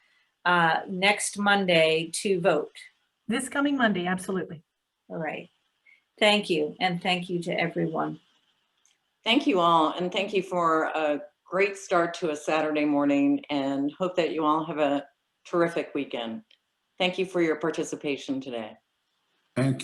next Monday to vote. This coming Monday, absolutely. All right. Thank you. And thank you to everyone. Thank you all. And thank you for a great start to a Saturday morning, and hope that you all have a terrific weekend. Thank you for your participation today. Thank